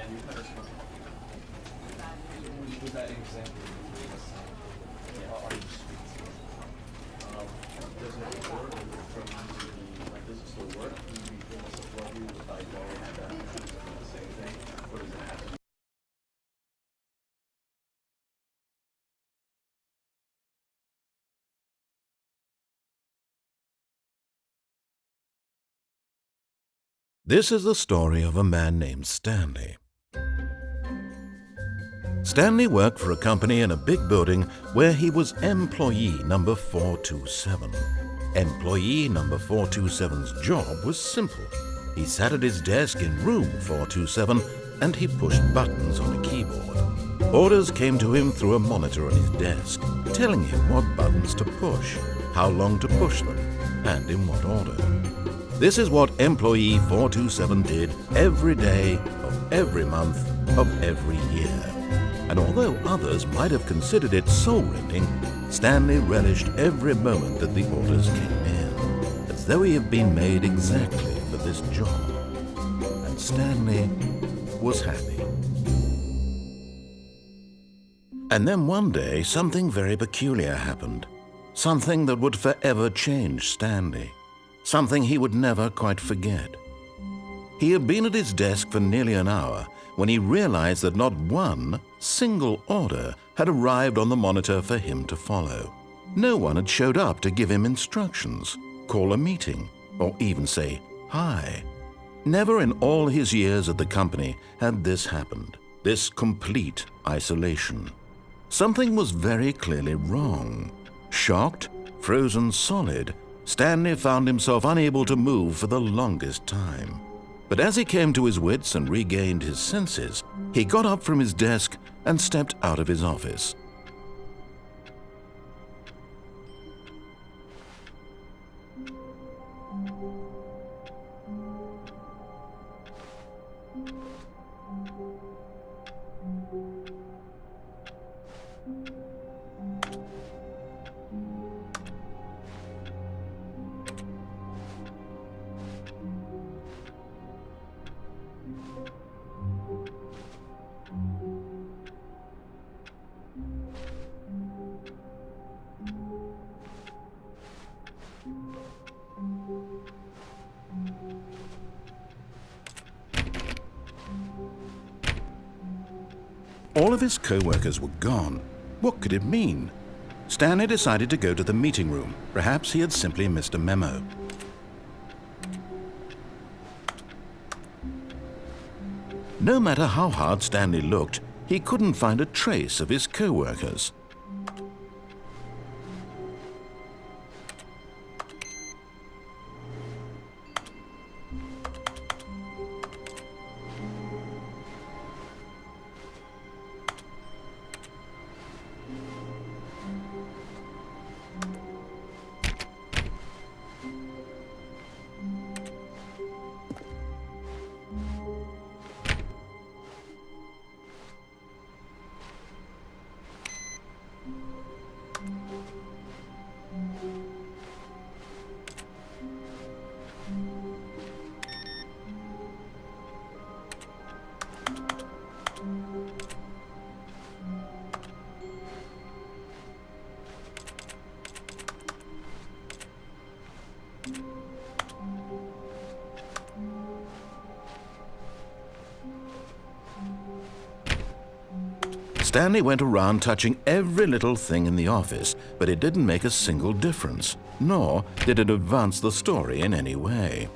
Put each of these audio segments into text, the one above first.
and you kind of respond. With that example, are you sweet? Does it work from like does it still work? Do you people support you with like going at that the same thing? Or does it have to be? This is the story of a man named Stanley. Stanley worked for a company in a big building where he was employee number 427. Employee number 427's job was simple. He sat at his desk in room 427 and he pushed buttons on a keyboard. Orders came to him through a monitor on his desk, telling him what buttons to push, how long to push them, and in what order. This is what employee 427 did every day of every month of every year. And although others might have considered it soul-rending, Stanley relished every moment that the orders came in, as though he had been made exactly for this job. And Stanley was happy. And then one day, something very peculiar happened. Something that would forever change Stanley. Something he would never quite forget. He had been at his desk for nearly an hour when he realized that not one single order had arrived on the monitor for him to follow. No one had showed up to give him instructions, call a meeting, or even say hi. Never in all his years at the company had this happened, this complete isolation. Something was very clearly wrong. Shocked, frozen solid, Stanley found himself unable to move for the longest time. But as he came to his wits and regained his senses, he got up from his desk and stepped out of his office. All of his co-workers were gone. What could it mean? Stanley decided to go to the meeting room. Perhaps he had simply missed a memo. No matter how hard Stanley looked, he couldn't find a trace of his co-workers. Stanley went around touching every little thing in the office, but it didn't make a single difference, nor did it advance the story in any way.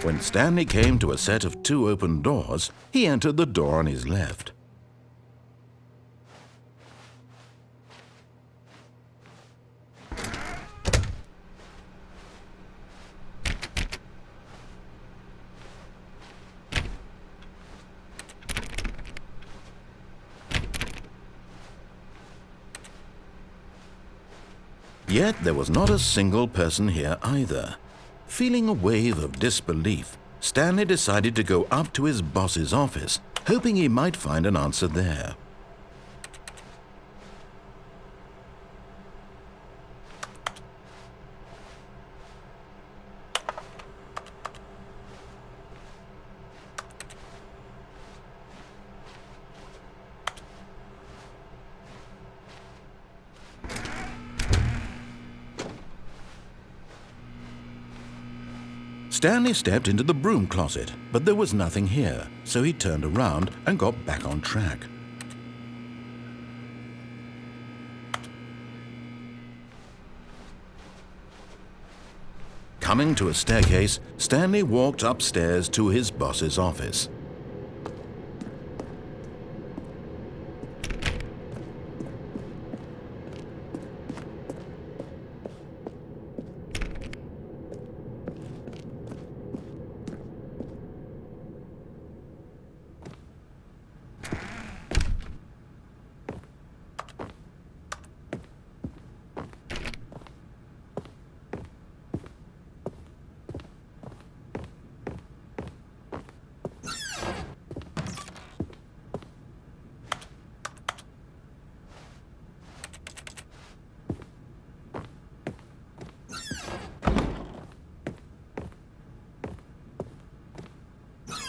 When Stanley came to a set of 2 open doors, he entered the door on his left. Yet there was not a single person here either. Feeling a wave of disbelief, Stanley decided to go up to his boss's office, hoping he might find an answer there. Stanley stepped into the broom closet, but there was nothing here, so he turned around and got back on track. Coming to a staircase, Stanley walked upstairs to his boss's office.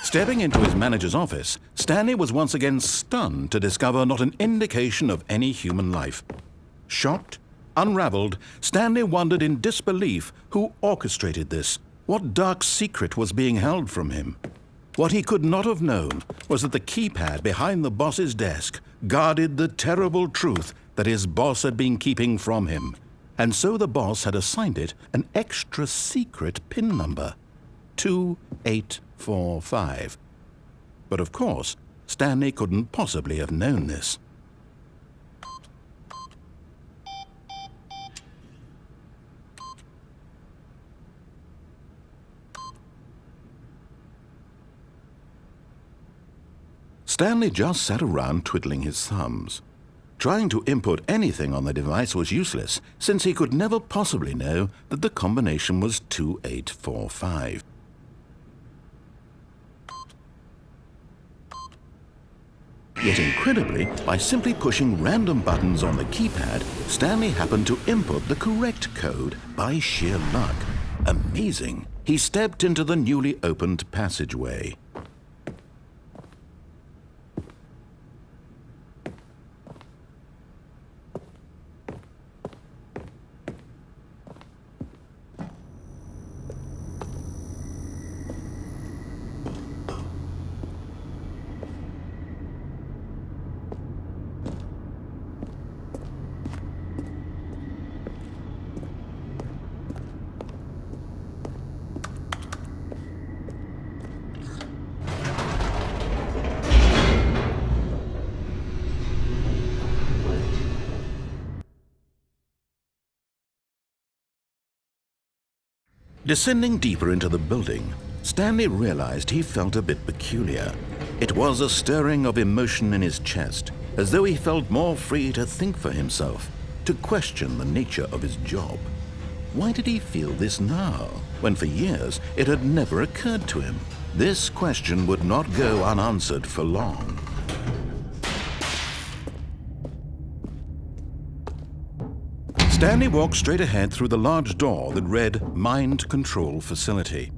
Stepping into his manager's office, Stanley was once again stunned to discover not an indication of any human life. Shocked, unraveled, Stanley wondered in disbelief who orchestrated this, what dark secret was being held from him. What he could not have known was that the keypad behind the boss's desk guarded the terrible truth that his boss had been keeping from him, and so the boss had assigned it an extra secret PIN number, 2845. But of course, Stanley couldn't possibly have known this. Stanley just sat around twiddling his thumbs. Trying to input anything on the device was useless, since he could never possibly know that the combination was 2845. Yet incredibly, by simply pushing random buttons on the keypad, Stanley happened to input the correct code by sheer luck. Amazing! He stepped into the newly opened passageway. Descending deeper into the building, Stanley realized he felt a bit peculiar. It was a stirring of emotion in his chest, as though he felt more free to think for himself, to question the nature of his job. Why did he feel this now, when for years it had never occurred to him? This question would not go unanswered for long. Stanley walked straight ahead through the large door that read Mind Control Facility.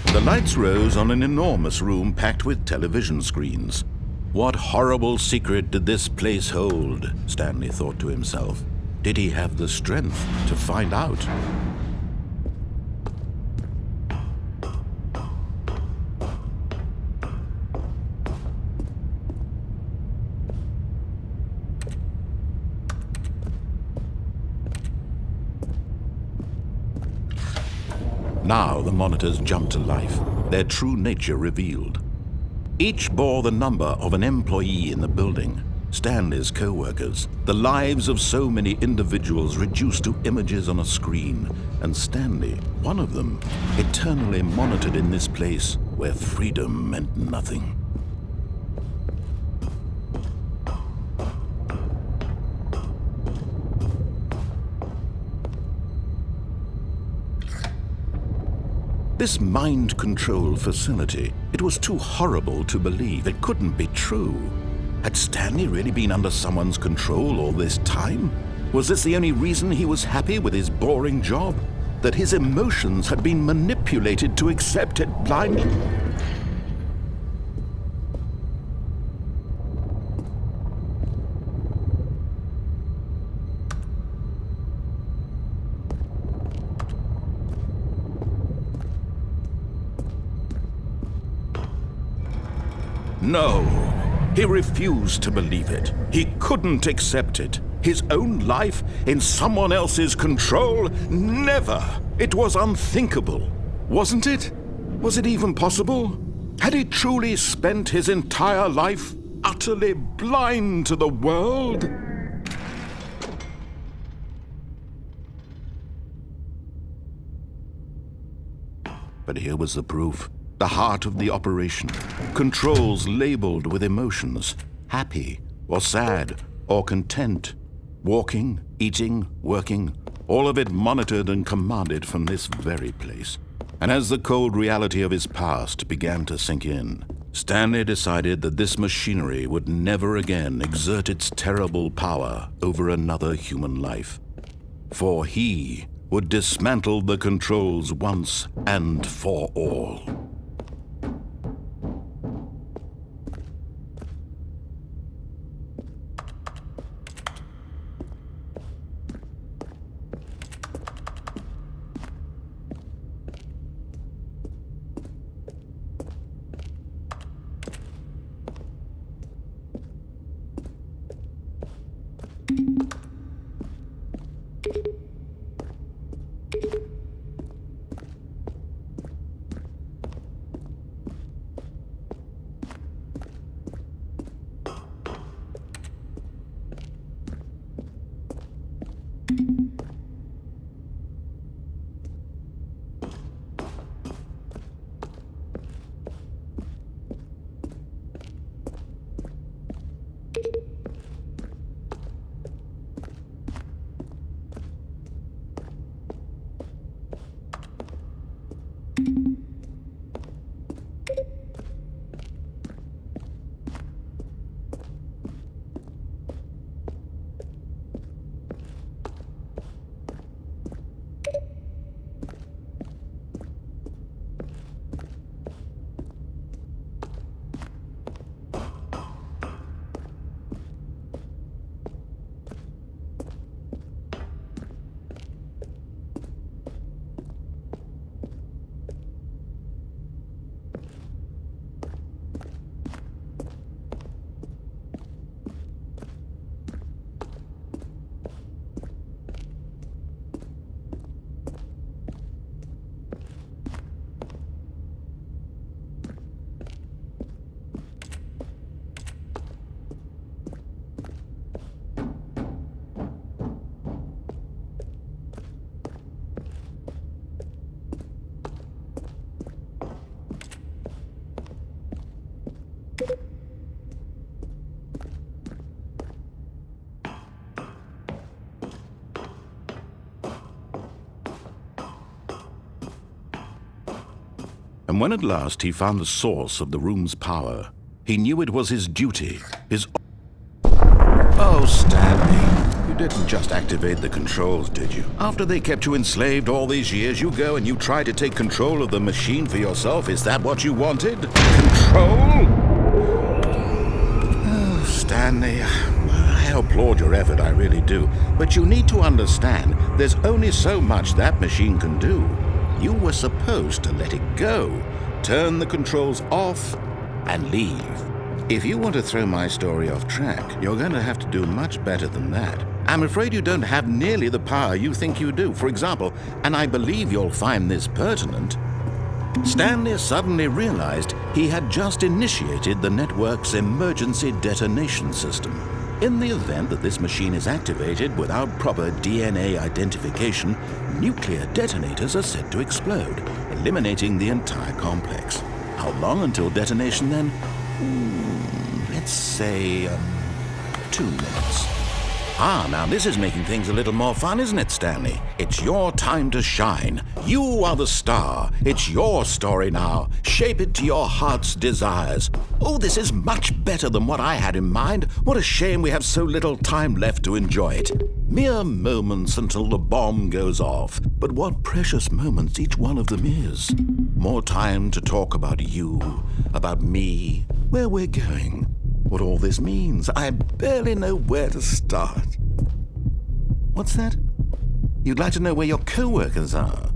The lights rose on an enormous room packed with television screens. What horrible secret did this place hold? Stanley thought to himself. Did he have the strength to find out? Now the monitors jumped to life, their true nature revealed. Each bore the number of an employee in the building. Stanley's co-workers, the lives of so many individuals reduced to images on a screen, and Stanley, one of them, eternally monitored in this place where freedom meant nothing. This mind control facility, it was too horrible to believe. It couldn't be true. Had Stanley really been under someone's control all this time? Was this the only reason he was happy with his boring job? That his emotions had been manipulated to accept it blindly? No, he refused to believe it. He couldn't accept it. His own life in someone else's control? Never! It was unthinkable. Wasn't it? Was it even possible? Had he truly spent his entire life utterly blind to the world? But here was the proof. The heart of the operation. Controls labeled with emotions. Happy, or sad, or content. Walking, eating, working. All of it monitored and commanded from this very place. And as the cold reality of his past began to sink in, Stanley decided that this machinery would never again exert its terrible power over another human life. For he would dismantle the controls once and for all. And when at last he found the source of the room's power, he knew it was his duty, his... Oh, Stanley, you didn't just activate the controls, did you? After they kept you enslaved all these years, you go and you try to take control of the machine for yourself? Is that what you wanted? Control? Oh, Stanley, I applaud your effort, I really do. But you need to understand, there's only so much that machine can do. You were supposed to let it go, turn the controls off, and leave. If you want to throw my story off track, you're going to have to do much better than that. I'm afraid you don't have nearly the power you think you do. For example, and I believe you'll find this pertinent, Stanley suddenly realized he had just initiated the network's emergency detonation system. In the event that this machine is activated without proper DNA identification, nuclear detonators are said to explode, eliminating the entire complex. How long until detonation then? Let's say 2 minutes. Now this is making things a little more fun, isn't it, Stanley? It's your time to shine. You are the star. It's your story now. Shape it to your heart's desires. Oh, this is much better than what I had in mind. What a shame we have so little time left to enjoy it. Mere moments until the bomb goes off. But what precious moments each one of them is. More time to talk about you, about me, where we're going. What all this means, I barely know where to start. What's that? You'd like to know where your co-workers are?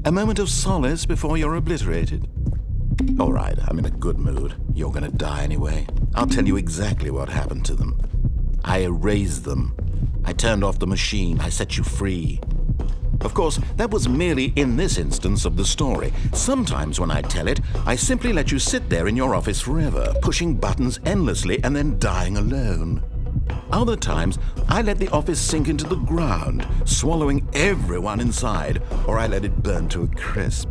A moment of solace before you're obliterated? All right, I'm in a good mood. You're gonna die anyway. I'll tell you exactly what happened to them. I erased them. I turned off the machine. I set you free. Of course, that was merely in this instance of the story. Sometimes when I tell it, I simply let you sit there in your office forever, pushing buttons endlessly and then dying alone. Other times, I let the office sink into the ground, swallowing everyone inside, or I let it burn to a crisp.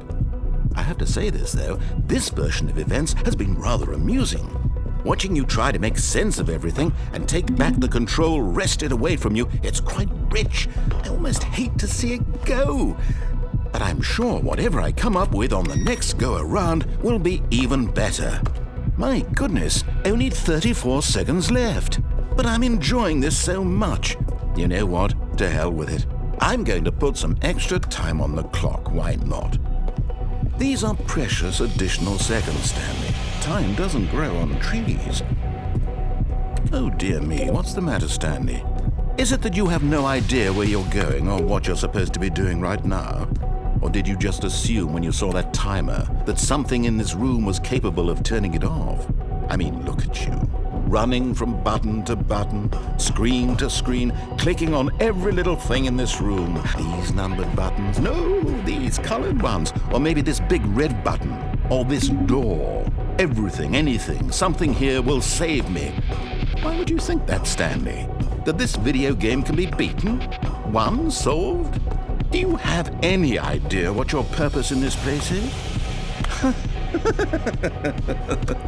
I have to say this, though, this version of events has been rather amusing. Watching you try to make sense of everything and take back the control wrested away from you, it's quite rich. I almost hate to see it go. But I'm sure whatever I come up with on the next go-around will be even better. My goodness, only 34 seconds left. But I'm enjoying this so much. You know what? To hell with it. I'm going to put some extra time on the clock, why not? These are precious additional seconds, Stanley. Time doesn't grow on trees. Oh dear me, what's the matter, Stanley? Is it that you have no idea where you're going or what you're supposed to be doing right now? Or did you just assume when you saw that timer that something in this room was capable of turning it off? I mean, look at you. Running from button to button, screen to screen, clicking on every little thing in this room. These numbered buttons, no, these colored ones, or maybe this big red button, or this door. Everything, anything, something here will save me. Why would you think that, Stanley? That this video game can be beaten? Won? Solved? Do you have any idea what your purpose in this place is?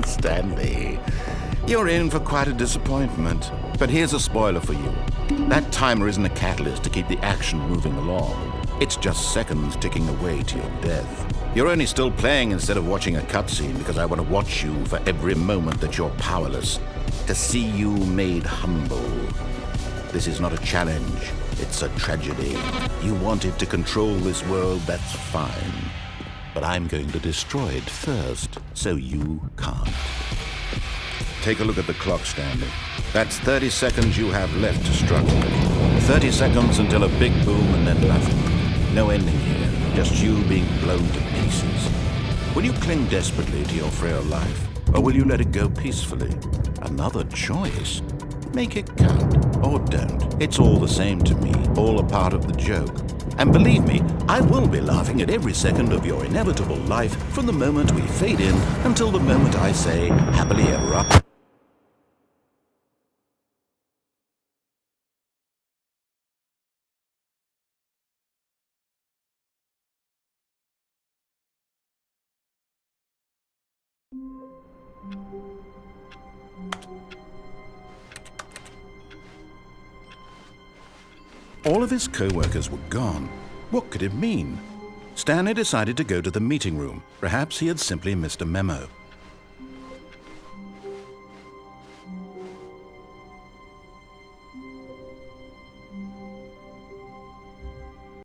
Stanley, you're in for quite a disappointment. But here's a spoiler for you. That timer isn't a catalyst to keep the action moving along. It's just seconds ticking away to your death. You're only still playing instead of watching a cutscene because I want to watch you for every moment that you're powerless. To see you made humble. This is not a challenge. It's a tragedy. You wanted to control this world, that's fine. But I'm going to destroy it first, so you can't. Take a look at the clock, Stanley. That's 30 seconds you have left to struggle. 30 seconds until a big boom and then nothing. No ending here, just you being blown to pieces. Will you cling desperately to your frail life, or will you let it go peacefully? Another choice. Make it count, or don't. It's all the same to me, all a part of the joke. And believe me, I will be laughing at every second of your inevitable life from the moment we fade in until the moment I say, happily ever after. All of his co-workers were gone. What could it mean? Stanley decided to go to the meeting room. Perhaps he had simply missed a memo.